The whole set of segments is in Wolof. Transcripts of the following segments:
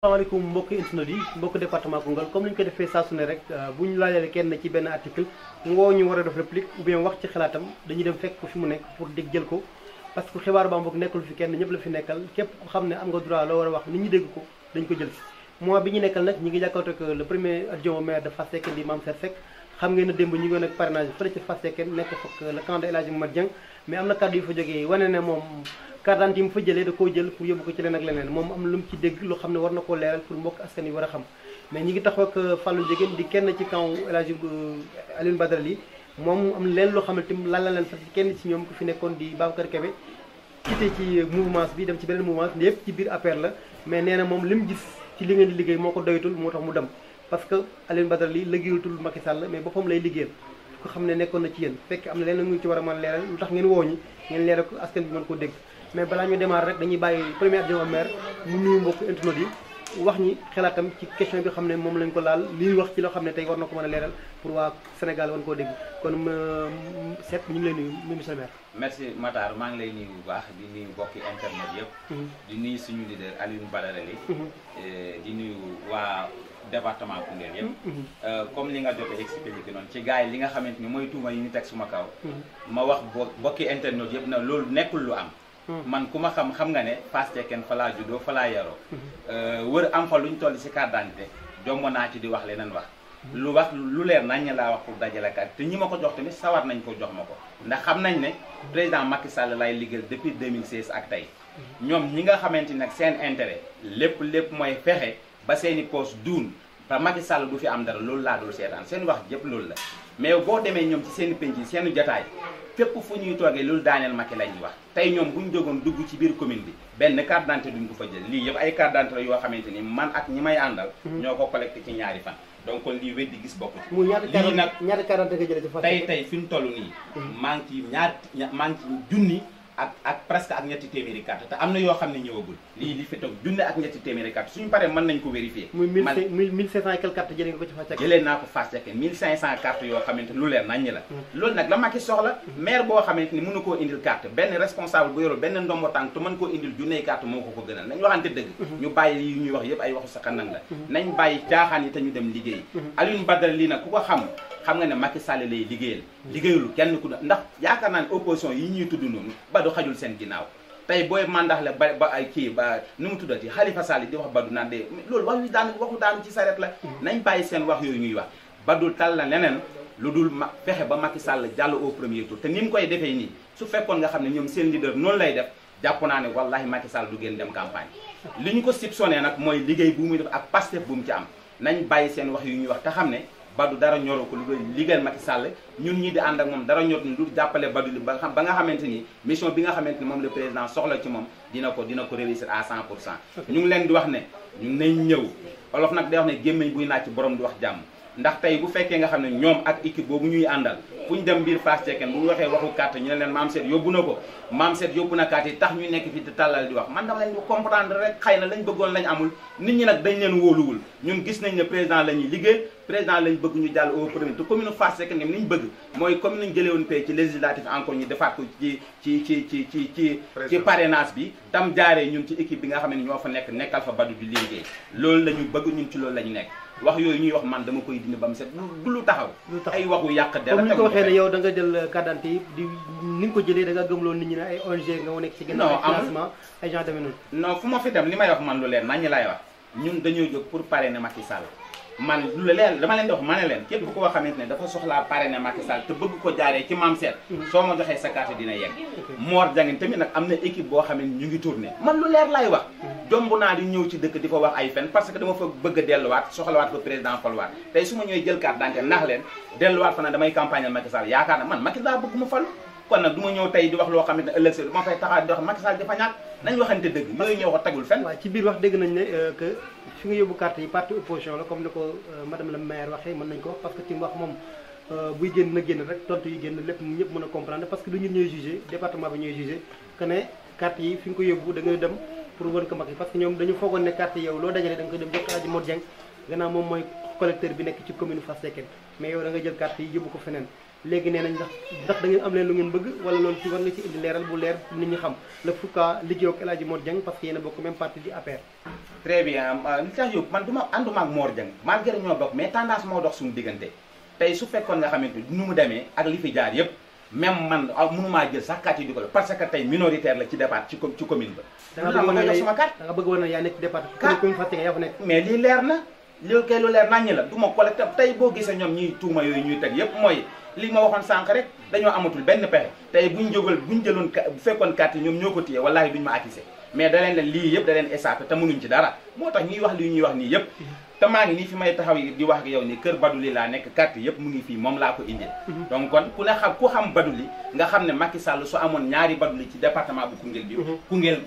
asalaamaaleykum mbokki internet yi mbokki département Koungheul comme ni ñu ko defee saa su ne rek bu ñu laajee kenn ci benn article ngoo ñu war a def réplique ou bien wax ci xalaatam dañuy dem fekk ko fi mu nekk pour dégg jël ko parce que xibaar ba mbokk nekkul fi kenn ñëpp la fi nekkal képp ku xam ne am nga droit loo war a wax nit ñi dégg ko dañ ko jël si mois bi ñu nekkal nag ñi ngi jàkkaarloo ak le premier adjoint au maire de Fass Cekkeen di Mame Cheikh Seck xam ngeen ne démb ñu ngi woon ak parrainage fële ci Fass Cekkeen nekk fekk le camp de El Hadji Mamadou Dieng mais am na kàddu yu fa jógee wane ne moom carte d'identité yi mu fa jëlee da koo jël pour yóbbu ko ci leen ak leneen moom am lu mu ci dégg loo xam ne war na koo leeral pour mbokk askan yi war a xam mais ñi ngi taxaw ak Fallou Ndiéguène di kenn ci camp El Hadji Alioune Badara Ly moom am leen loo xam ne tamit lan la leen sax ci kenn ci ñoom ku fi nekkoon di Babacar Kébé quitté ci mouvement bi dem ci beneen mouvement yëpp ci biir APR la mais nee na moom li mu gis ci li ngeen di liggéey moo ko doyatul moo tax mu dem parce que Alioune Badara Ly liggéeyatul Macky Sall mais boppam lay liggéeyal ko xam ne nekkoon na ci yéen fekk am na leen mu ci war a mën leeral lu tax ngeen woo ñi ngeen leeral ko askan bi mën ko dégg mais balaa ñu démarrer rek dañuy bàyyi premier adjoint au maire mu nuyu mbokk internet yi wax ñi xalaatam ci question bi xam ne moom lañ ko laal li ñu wax ci loo xam ne tey war na ko mën a leeral pour waa Sénégal wan koo dégg kon Seck ñu ngi lay nuyu monsieur le maire. merci Matar maa ngi lay nuyu bu baax di nuyu mbokki internet yëpp. di nuyu suñu leader Alioune Badara Ly di nuyu waa département Koungheul yëpp. comme li nga jotee expliqué noonu ci gars yi li nga xamante ni mooy tuuma yi ñu teg suma kaw. ma wax mbokki internet yëpp na loolu nekkul lu am. man ku ma xam nga ne Fass Cekkeen fa laa juddoo fa laa yaroo wër am fa luñ toll si carte d'identité jomb naa ci di wax leneen wax lu leer nañ laa wax pour dajale kat te ñi ma ko jox tamit sawar nañ ko jox ma ko ndax xam nañ ne président Macky Sall lay liggéeyal depuis 2016 ak tey ñoom ñi nga xamante ni nag seen intérêt lépp mooy fexe ba seeni poste duun ba Macky Sall du fi am dara loolu laa dul seetaan seen wax jëpp loolu la mais boo demee ñoom ci seen penc yi seen jataay fépp fu ñuy toogee loolu daaneel Macky lañuy wax tey ñoom bu ñu jógoon dugg ci biir commune bi benn carte d'identité duñ ko fa jël lii yëpp ay carte d'identité yoo xamante ni man ak ñi may àndal ñoo ko collecté ci ñaari fan donc kon lii weddi gis bokku ci lii nag ñaari carte d'identité nga jëlee ci Fass tey fi ñu toll nii maa ngi ci junni ak presque ak ñetti téeméeri carte te am na yoo xam ne ñëwagul lii li fi toog junne ak ñetti téeméeri carte suñu paree mën nañ ko vérifier muy 1500 et quelques cartes jëlee nga ko ci Fass Cekkeen jëlee naa ko Fass Cekkeen 1500 cartes yoo xamante lu leer nañ ñi la loolu nag la Macky soxla maire boo xamante ni mënu koo indil carte benn responsable bu yorul benn ndombo tànk te mën koo indil junney carte moo ko gënal nañ waxante dëgg ñu bàyyi yi ñuy wax yëpp ay waxu sa xanang la nañ bàyyi caaxaan yi te ñu dem liggéey Alioune Badara Ly nag ku ko xam nga ne Macky Sall lay liggéeyul kenn ku ndax yaakaar naa ne opposition yi ñuy tudd noonu Badou xajul seen ginnaaw tey booy mandax la ba ay kii ba nu mu tuddati Khalifa Sall di wax Badou naan de loolu waxu daanu ci saret la nañ bàyyi seen wax yooyu ñuy wax Badou tal la leneen lu dul fexe ba Macky Sall jàll au premier tour te ni mu koy defee nii su fekkoon nga xam ne ñoom seen leader noonu lay def jàpp naa ne wallahi Macky Sall du génn dem campagne li ñu ko soupçonné nag mooy liggéey bu muy def ak Pastef bu mu ci am nañ bàyyi seen wax yu ñuy wax te xam ne Badou dara ñoroo ko lu liggéeyal Macky Sall ñun ñii di ànd ak moom dara ñor ni lu jàppale Badou li ba nga xamante ni mission bi nga xamante ni moom le président soxla ci moom dina ko réussir à 100%. ñu ngi leen di wax ne ñu nañ ñëw olof nag day wax ne gémmiñ buy naaj ci borom di wax jàmm ndax tey bu fekkee nga xam ne ñoom ak équipe boobu ñuy àndal fu ñu dem biir Fass Cekkeen bu ñu waxee waxu carte ñu ne leen Mame Cheikh yóbbu na ko Mame Cheikh yóbbu na carte yi tax ñu nekk fii di tàllal di wax man dama leen comprendre rek xëy na lañ bëggoon lañ amul nit ñi nag dañ leen wóoluwul ñun gis nañ ne président la ñuy liggéey président lañ bëgg ñu jàll au premier te commune Fass Cekkeen ni ñu bëgg mooy comme niñ jëlee woon pay ci législatif encore ñu defaat ko ci parrainage bi tam jaaree ñun ci équipe bi nga xam ne ñoo fa nekk nekkal fa Badou di liggéey loolu la ñu bëgg ñun ci loolu la ñu nekk wax yooyu ñuy wax man dama koy dindi ba mu set du lu taxaw ay waxu yàq dara comme ni ko waxee ne yow da nga jël carte d'identité yi di ni nga ko jëlee da nga gëmloo nit ñi ne ay ONG nga nekk ci ginnaaw financement ay gens demee noonu non fu ma fi dem li may wax man lu leer nañ ñi lay wax ñun dañoo jóg pour parrainer Macky Sall man lu leer dama leen di wax ma ne leen képp koo xamante ne dafa soxlaa parrainer Macky Sall te bëgg ko jaaree ci Mame Cheikh soo ma joxee sa carte dina yegg Mor Diagne tamit nag am na équipe boo xam ne ñu ngi tourné man lu leer laay wax jomb naa di ñëw ci dëkk di fa wax ay fen parce que dama fa bëgg a delluwaat soxlawaat fa président faluwaat tey su ma ñëwee jël carte d'identité nax leen delluwaat fa na damay campagnal Macky Sall yaakaar na man Macky Sall bëgg mu falu kon nag du ma ñëw tey di wax loo xamante ne ëllëg si ma fay taxaat di wax Macky Sall dafa ñàkk nañ waxante dëgg yooyu ñëw ko tagul fenn waaw ci biir wax dégg nañ ne que fi nga yóbbu carte yi parti opposition la comme ni ko madame la maire waxee mën nañ ko wax parce que ci wax moom buy génn na génn rek tontu yi génn lépp ñëpp mën a comprendre parce que du ñun ñooy jugé département bi ñooy jugé que ne carte yi fi nga ko yóbbu da nga dem pour wën ko Macky parce que ñoom dañu foogoon ne carte yi yow loo dajale da nga ko dem jox ko Aji Modou Dieng gannaaw moom mooy collecteur bi nekk ci commune Fass Cekkeen mais yow da nga jël carte yi yóbbu ko feneen léegi nee nañ ndax da ngeen am leen lu ngeen bëgg wala loolu ci war nga ci indi leeral bu leer nit ñi xam le pourquoi liggéey ak El Hadji Mor Dieng parce que yéen a bokk même parti di APR. très bien li tax yóbbu man ànduma ak Mor Dieng malgré ñoo bokk mais tendance moo dox suñu diggante tey su fekkoon nga xamante ni nu mu demee ak li fi jaar yëpp même man mënumaa jël sax carte yi di ko parce que tey minoritaire la ci départ ci commune ba. da nga bëgg woon na yaa nekk ci départ commune Fatick yaa fa nekk. mais lii leer na loolu kay lu leer naññi la du ma collecté tey boo gisee ñoom ñuy tuuma yooyu ñuy teg yëpp mooy li ma waxoon sànq rek dañoo amatul benn pexe tey buñ jëloon bu fekkoon carte yi ñoom ñoo ko téye wallaahi duñu ma accusé mais da leen lii yëpp da leen échappé te mënuñ ci dara moo tax ñuy wax li ñuy wax nii yëpp te maa ngi nii fi may taxaw di wax ak yow nii kër Baduli laa nekk carte yëpp mu ngi fii moom laa ko indil donc kon ku xam Baduli nga xam ne Macky Sall su amoon ñaari Baduli ci département bu Koungheul bi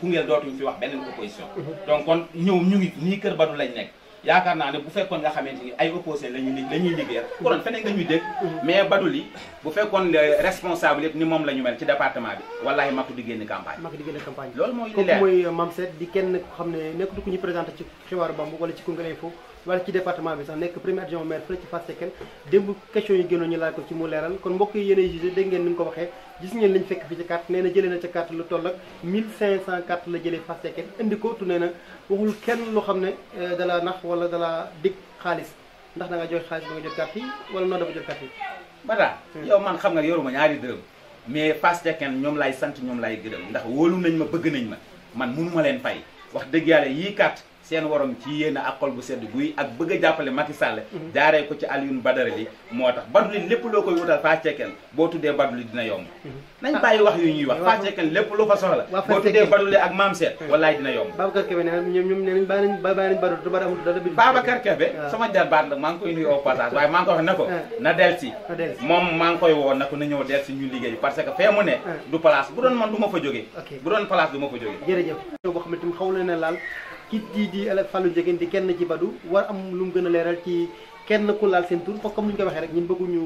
Koungheul dootuñu fi wax beneen opposition donc kon ñu ngi nii kër Baduli lañ nekk yaakaar naa ne bu fekkoon nga xamante ni ay opposé la ñuy liggéey konoon feneen nga ñuy dégg mais Baduli bu fekkoon responsable yëpp ni moom la ñu mel ci département bi wallaahi Macky di génn campagne loolu mooy li leer mooy Mame Sène di kenn ko xam ne nekk du ko ñu présenté ci xibaaru Bambouck wala ci Koungheul Info wala ci département bi sax nekk premier adjoint maire fële ci Fass Cekkeen démb question yi gënoon ñu laaj ko ci mu leeral kon mbokk yi yéenay jugé dégg ngeen ni nga ko waxee gis ngeen lañ fekk fi ci carte nee na jëlee na ca carte lu toll ak 1500 carte la jëlee Fass Cekkeen indi ko tu nee na waxul kenn loo xam ne dala nax wala dala dig xaalis ndax da nga jox xaalis ba nga jot carte yi wala noo dafa jot carte yi bada yow man xam nga yoruma ñaari dërëm mais Fass Cekkeen ñoom laay sant ñoom laay gërëm ndax wóolu nañ ma bëgg nañ ma man mënuma leen fay wax dëgg yàlla yii carte seen warom ci yéen ak xol bu sedd guy ak bëgg a jàppale Macky Sall jaaree ko ci Alioune Badara li moo tax Baduli lépp loo koy wutal Fass Cekkeen boo tuddee Baduli dina yomb nañ bàyyi wax yu ñuy wax Fass Cekkeen lépp lu fa soxla boo tuddee Baduli ak Mame Sène wallaay dina yomb Babacar Kébé ne ñoom nee nañ bàyyi nañ Badou te Badou amul dara bi Babacar Kébé sama jarbaat la maa ngi koy nuyu au passage waaye maa ngi koy wax ne ko na del si moom maa ngi koy woo na ko na ñëw del si ñu liggéey parce que fee mu ne du place bu doon man du ma fa jógee bu doon place du ma fa jógee jërëjëf boo xam ne tamit xaw na laal kii di Fallou Ndiéguène di kenn ci Badou war am lu mu gën a leeral ci kenn ku laal seen tur foofu comme ni ñu ko waxee rek ñun bëgguñu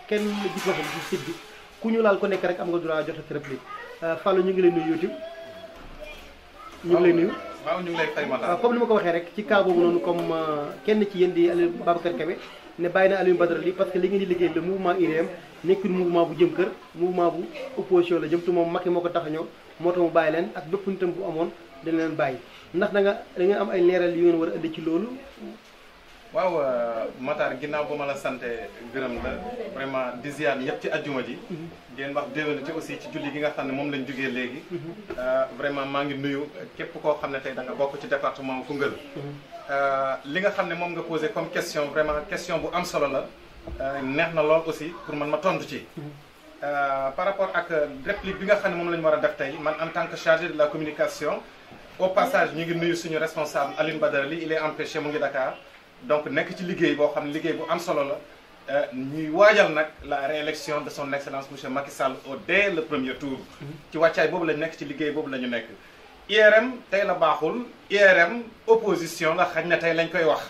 kenn gis waxam ci site bi ku ñu laal ku nekk rek am nga droit jot a réplique Fallou ñu ngi lay nuyu YouTube ñu ngi lay nuyu. waaw ñu ngi lay fay waaw comme ni ma ko waxee rek ci cas boobu noonu comme kenn ci yéen di Aliou Babacar Kébé ne bàyyi na Alioune Badara li parce que li ngeen di liggéey le mouvement IREM nekkul mouvement bu jëm kër mouvement bu opposition la jëm te moom Macky moo ko tax a ñëw moo tax mu bàyyi leen ak bépp nitam bu amoon dañ leen bàyyi ndax da ngeen am ay leeral yu ngeen war a indi ci loolu. waaw Matar ginnaaw ba ma la sante gërëm la vraiment di ziar ñëpp ci ajjuma ji di leen wax déwénati aussi ci julli gi nga xam ne moom lañ jógee léegi vraiment maa ngi nuyu képp koo xam ne tey da nga bokk ci département Koungheul li nga xam ne moom nga posé comme question vraiment question bu am solo la neex na lool aussi pour man ma tontu ci par rapport ak réplique bi nga xam ne moom la ñu war a def tey man en tant que chargé de la communication au passage ñu ngi nuyu suñu responsable Alioune Badara li il est empêché mu ngi Dakar donc nekk ci liggéey boo xam ne liggéey bu am solo la ñuy waajal nag la réélection de son excellence monsieur Macky Sall dès le premier tour ci wàccaay boobu lañ nekk ci liggéey boobu la ñu nekk IRM tey la baaxul IRM opposition la xañ na tey lañ koy wax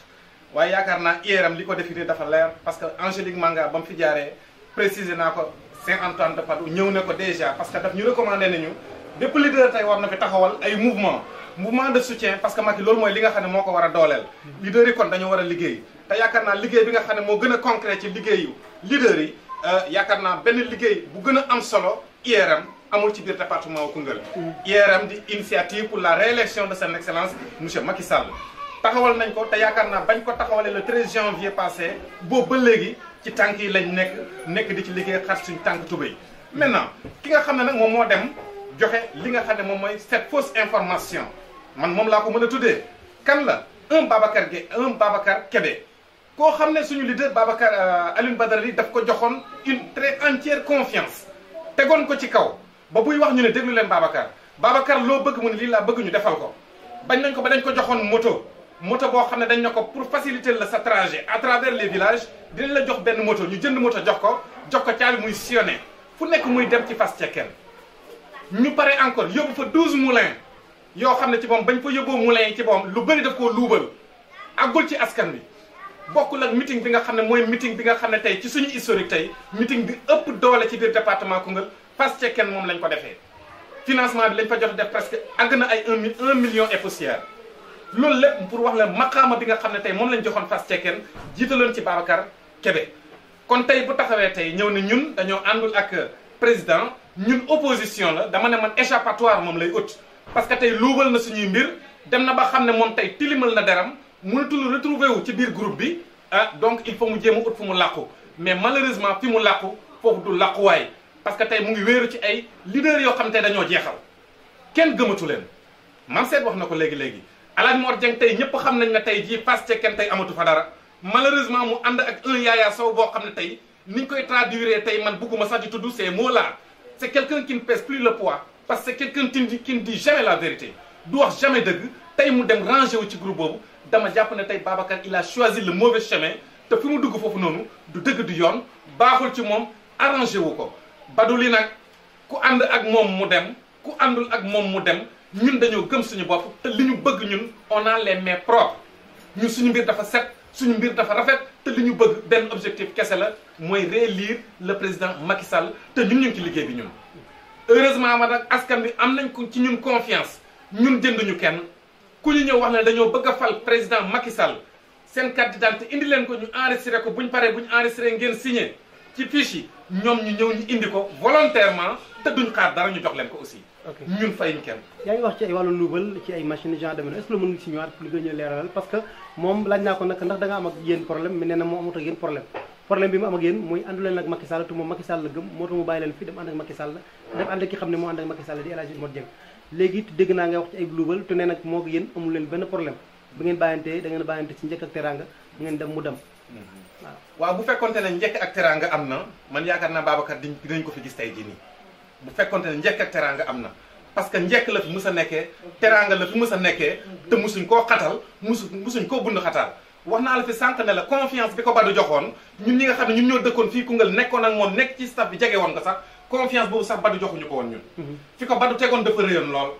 waaye yaakaar naa IRM li ko définir dafa leer parce que Angélique Manga ba mu fi jaaree préciser naa ko Saint-Antoine de Padoue ñëw ne ko déjà parce que daf ñu recommandé nañu bépp leader tey war na fi taxawal ay mouvement de soutien parce que Macky loolu mooy li nga xam ne moo ko war a dooleel leader yi kon dañoo war a liggéey te yaakaar naa liggéey bi nga xam ne moo gën a concret ci liggéeyu leader yi yaakaar naa benn liggéey bu gën a am solo IRM amul ci biir département wu Koungheul IRM di initiative pour la réélection de son excellence monsieur Macky Sall taxawal nañ ko te yaakaar naa bañ ko taxawalee le 13 janvier passé boobu ba léegi ci tànk yi lañ nekk di ci liggéey xar suñ tànk tubéy maintenant ki nga xam ne nag moom moo dem joxe li nga xam ne moom mooy cette fausse information man moom laa ko mën a tuddee kan la un Babacar Kébé koo xam ne suñu leader Babacar Alioune Badara li daf ko joxoon une très entière confiance tegoon ko ci kaw ba buy wax ñu ne déglu leen Babacar loo bëgg mu ne lii laa bëgg ñu defal ko bañ nañ ko ba dañ ko joxoon moto boo xam ne dañ ne ko pour faciliter la sa trajet à travers les villages dinañ la jox benn moto ñu jënd moto jox ko caabi muy sillonné fu nekk muy dem ci Fass Cekkeen ñu pare encore yóbbu fa 12 moulins yoo xam ne ci moom bañ fa yóbboo moulins yi ci moom lu bëri daf koo luubal àggul ci askan bi bokkul ak meeting bi nga xam ne mooy meeting bi nga xam ne tey ci suñu historique tey meeting bi ëpp doole ci biir département Koungheul Fass Cekkeen moom lañ ko defee financement bi lañ fa jot def presque àgg na ay 1 million et poussière loolu lépp pour wax la maqaama bi nga xam ne tey moom lañ joxoon Fass Cekkeen jiitaloon ci Babacar Kébé kon tey bu taxawee tey ñëw ne ñun dañoo àndul ak président ñun opposition la dama ne man échappatoire moom lay ut parce que tey luubal na suñuy mbir dem na ba xam ne moom tey tilimal na deram mënatul retrouver wu ci biir groupe bi donc il faut mu jéem a ut fu mu làqu mais malheureusement fi mu làqu foofu du làquwaay parce que tey mu ngi wéeru ci ay leaders yoo xam te dañoo jeexal kenn gëmatu leen man seet wax na ko léegi-léegi Alaaji Mor Dieng tey ñëpp xam nañ ne tey jii Fass Cekkeen tey amatu fa dara malheureusement mu ànd ak un Yaya Sow boo xam ne tey niñ koy traduire tey man bugguma sax di tudd ces mots là c'est quelqu'un qui ne pèse plus le poids parce que c'est quelqu'un qui ne dit jamais la vérité du wax jamais dëgg tey mu dem rangé wu ci groupe boobu dama jàpp ne tey Babacar il a choisi le mauvais chemin te fi mu dugg foofu noonu du dëgg du yoon baaxul ci moom arrangé wu ko Baduli nag ku ànd ak moom mu dem ku àndul ak moom mu dem ñun dañoo gëm suñu bopp te li ñu bëgg ñun on a les mains propres ñun suñu mbir dafa set suñu mbir dafa rafet te li ñu bëgg benn objectif kese la mooy réélire le président Macky Sall te ñun ñu ngi ci liggéey bi ñun. heureusement ma nag askan bi am nañ ko ci ñun confiance ñun jënduñu kenn ku ñu ñëw wax ne dañoo bëgg a fal président Macky Sall seen carte d'identité indi leen ko ñu enregistré ko buñ paree buñ enregistré ngeen signé ci fiche yi ñoom ñu ñëw ñu indi ko volontairement te duñ xaar dara ñu jox leen ko aussi. ñun fayuñ kenn. yaa ngi wax ci ay wàllu luubal ci ay machines genre demee est-ce que mën nga si ñëwaat pour li nga ñu leeralal parce que moom laaj naa ko nag ndax da nga am ak yéen problème mais nee na moo amut ak yéen problème bi mu am ak yéen mooy àndu leen ak Macky Sall te moom Macky Sall la gëm moo tax mu bàyyi leen fi dem ànd ak Macky Sall dem ànd ak ki xam ne moo ànd ak Macky Sall di El Hadji Mor Dieng léegi it dégg naa ngay wax ci ay luubal te nee nag moo ak yéen amul leen benn problème bu ngeen bàyyantee da ngeen bàyyante ci njëkk ak teranga bu ngeen dem mu dem waaw bu fekkonte ne njëkk ak teranga am na man yaakaar naa Babacar dinañ ko fi gis tey jii nii bu fekkonte ne njëkk ak teranga am na parce que njëkk la fi mus a nekkee teranga la fi mus a nekkee te musuñ koo xatal musuñ koo bund xatal wax naa la fi sànq ne la confiance bi ko Badou joxoon ñun ñi nga xam ne ñun ñoo dëkkoon fii Koungheul nekkoon ak moom nekk ci staff bi jege woon ko sax confiance boobu sax Badou joxuñu ko woon ñun fi ko Badou tegoon dafa réyoon lool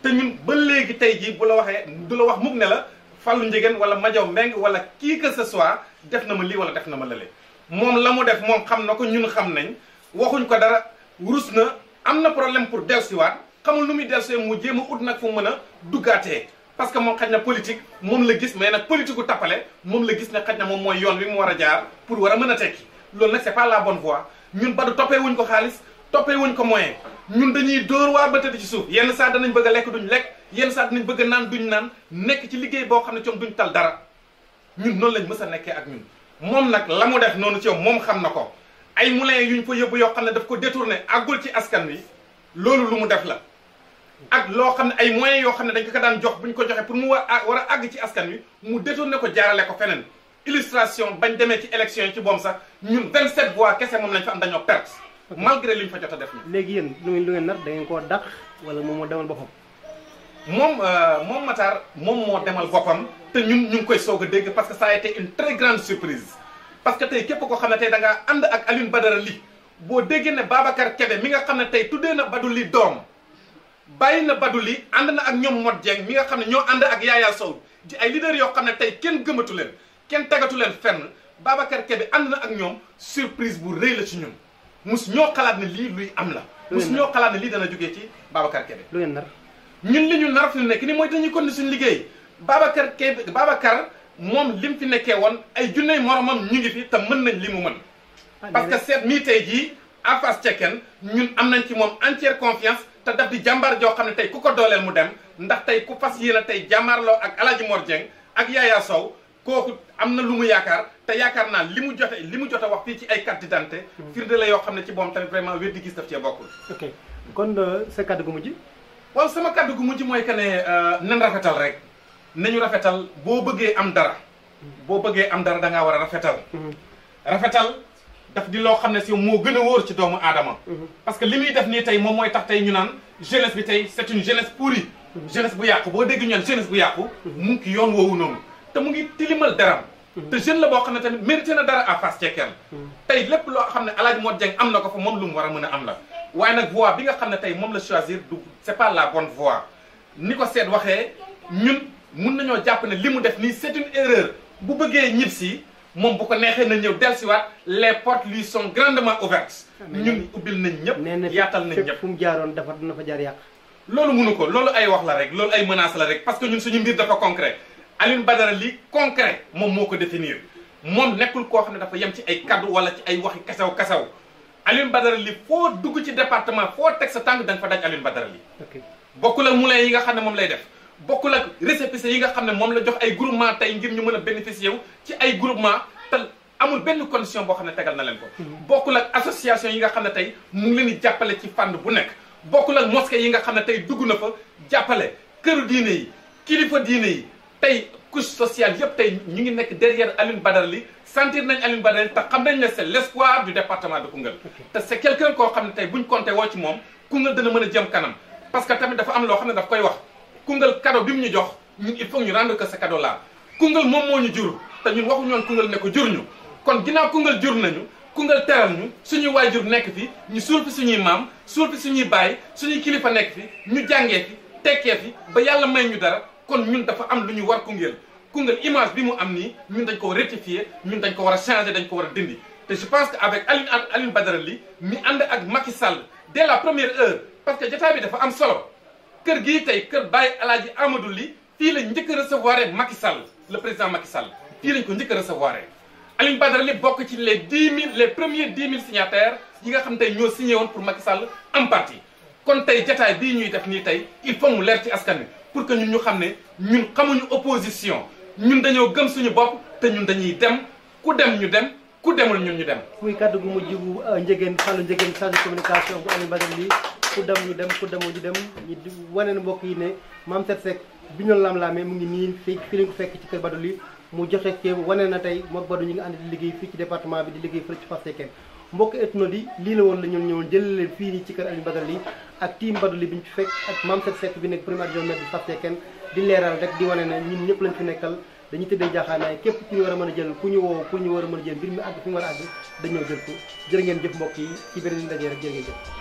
te ñun ba léegi tey jii bu la waxee du la wax mukk ne la Fallou Ndiéguène wala Madiaw Mbeng wala qui que ce soit def na ma lii wala def na ma lële moom la mu def moom xam na ko ñun xam nañ waxuñ ko dara rus na am na problème pour dellusiwaat xamul nu muy dellusee mu jéem a ut nag fu mu mën a duggaatee parce que moom xaj na politique moom la gis mais nag politique gu tappale moom la gis ne xaj na moom mooy yoon wi mu war a jaar pour war a mën a tekki loolu nag c'est pas la bonne voie ñun Badou toppee wuñ ko xaalis toppee wuñ ko moyen ñun dañuy dóor waar ba tëdd ci suuf yenn saa danañ bëgg a lekk duñ lekk yenn saa danañ bëgg a naan duñ naan nekk ci liggéey boo xam ne coom duñ tal dara ñun noonu lañ mës a nekkee ak ñun moom nag la mu def noonu ci yow moom xam na ko ay moulins yuñ fa yóbbu yoo xam ne daf ko détourné àggul ci askan wi loolu lu mu def la ak loo xam ne ay moyens yoo xam ne dañ ko daan jox buñ ko joxe pour mu war a àgg ci askan wi mu détourné ko jaarale ko feneen illustration bañ demee ci élection yi ci boom sax ñun 27 voix kese moom lañ fa am dañoo perte malgré li ñu fa jot a def ñu léegi yéen lu ngeen nar da ngeen koo dàq wala moom moo demal boppam moom Matar moom moo demal boppam te ñun ñu ngi koy soog a dégg parce que ça a été une très grande surprise parce que tey képp koo xam ne tey da ngaa ànd ak Alioune Badara Ly boo déggee ne Babacar Kébé mi nga xam ne tey tuddee na Badou Ly doom bàyyi na Badou Ly ànd na ak ñoom Mod Dieng mi nga xam ne ñoo ànd ak Yaya Sow di ay leaders yoo xam ne tey kenn gëmatu leen kenn tegatu leen fenn Babacar Kébé ànd na ak ñoom surprise bu rëy la ci ñun mus ñoo xalaat ne lii luy am la mus ñoo xalaat ne lii dana jógee ci Babacar Kébé lu ngeen nar ñun li ñu nar fi nekk ni mooy dañuy continuer suñu liggéey Babacar Kébé Babacar moom lim fi nekkee woon ay junney moromam ñu ngi fi te mën nañ li mu mën parce que seet mii tey jii à Fass Cekkeen ñun am nañ ci moom entière confiance te daf di jàmbaar joo xam ne tey ku ko dooleel mu dem ndax tey ku fas yéene tey jàmbaarloo ak El Hadji Mor Dieng ak Yaya Sow kooku am na lu mu yaakaar te yaakaar naa li mu jot a wax fii ci ay carte d'identité firnde la yoo xam ne ci moom tamit vraiment wér di gis daf cee bokkul. ok kon sa kàddu gu mujj. waaw sama kàddu gu mujj mooy que ne nan rafetal rek nañu rafetal boo bëggee am dara da ngaa war a rafetal. rafetal daf di loo xam ne si moo gën a wóor ci doomu aadama. parce que li muy def nii tey moom mooy tax tey ñu naan jeunesse bi tey c'est une jeunesse pourrie. jeunesse bu yàqu boo dégg ñu naan jeunesse bu yàqu. mu ngi yoon woowu noonu. te mu ngi tilimal daram. te jeune la boo xam ne tamit mérité na dara à Fass Cekkeen. tey lépp loo xam ne El Hadji Mor Dieng am na ko fa moom lu mu war a mën a am la. waaye nag voie bi nga xam ne tey moom la choisir du c'est pas la bonne voie ni ko seet waxee ñun mun nañoo jàpp ne li mu def nii c'est une erreur bu bëggee ñib si moom bu ko neexee na ñëw dellusiwaat les portes lui sont grandement ouvertes. ñun ubbil nañ ñëpp yaatal nañ ñëpp fu mu jaaroon dafa dina fa jaar yàq. loolu mënu ko loolu ay wax la rek loolu ay menaces la rek parce que ñun suñu mbir dafa concret Alioune Badara Ly concret moom moo ko définir moom nekkul koo xam ne dafa yem ci ay kaddu wala ci ay waxi kasaw Alioune Badara Ly foo dugg ci département foo teg sa tànk da nga fa daj Alioune Badara Ly bokkul ak moulin yi nga xam ne moom lay def bokkul ak récépissé yi nga xam ne moom la jox ay groupement tey ngir ñu mën a bénéficier wu ci ay groupement te amul benn condition boo xam ne tegal na leen ko bokkul ak association yi nga xam ne tey mu ngi leen di jàppale ci fànn bu nekk bokkul ak mosquée yi nga xam ne tey dugg na fa jàppale këru diine yi kilifa diine yi tey couche sociale yëpp tey ñu ngi nekk derrière Alioune Badara Ly sentir nañ Alioune Badara Ly te xam nañ ne c'est l'espoir du département de Koungheul te c'est quelqu'un koo xam ne tey buñ compté woo ci moom Koungheul dana mën a jëm kanam parce que tamit dafa am loo xam ne daf koy wax Koungheul cadeau bi mu ñu jox ñun il faut ñu rendre que ce cadeau là Koungheul moom moo ñu jur te ñun waxu ñoon Koungheul ne ko jur ñu kon ginnaaw Koungheul jur nañu Koungheul teral ñu suñuy waajur nekk fi ñu suul fi suñuy maam suul fi suñuy baay suñuy kilifa nekk fi ñu jàngee fi tekkee fi ba yàlla may ñu dara kon ñun dafa am lu ñu war Koungheul image bi mu am nii ñun dañ ko war a rectifier ñun dañ ko war a changer dañ ko war a dindi te je pense que avec Alioune Badara Ly mi ànd ak Macky Sall dès la première heure parce que jotaay bi dafa am solo kër gii tey kër Baye Alaaji Amadou Ly fii la njëkk a recevoir Macky Sall le président Macky Sall fii lañ ko njëkk a recevoir Alioune Badara Ly bokk ci les premiers 10 000 signataires yi nga xam tey ñoo signé woon pour Macky Sall en partie kon tey jotaay bii ñuy def nii tey il faut mu leer ci askan wi pour que ñun ñu xam ne ñun xamuñu opposition ñun dañoo gëm suñu bopp te ñun dañuy dem ku dem ñu dem ku demul ñun ñu dem. muy kàddu gu mujj bu Ndiéguène Fallou Ndiéguène chargé de communication bu Alioune Badara Ly ku dem ñu dem ku demul ñu dem ñu wane na mbokk yi ne Mame Seck Seck bi ñu lam-laamee mu ngi nii fii lañ ko fekk ci kër Badara Ly mu joxe ci wane na tey moom Badou ñu ngi ànd di liggéey fii ci département bi di liggéey fële ci Fass Cekkeen mbokk ethno di lii la woon la ñoon ñëwoon jëlee leen fii nii ci kër Alioune Badara Ly ak team Badara Ly bi ñu fi fekk ak Mame Seck Seck bi nekk premier adjoint maire bi Fass Cekkeen di leeral rek di wane ne ñun ñëpp lañ fi nekkal dañuy tëddee jaaxaanaay képp ku ñu war a mën a jël ku ñu woo ku ñu war a mën a jël mbir mi àgg fi mu war a àgg dañoo jël ko jërë ngeen jëf mbokk yi ci beneen ndaje rek jërë ngeen jëf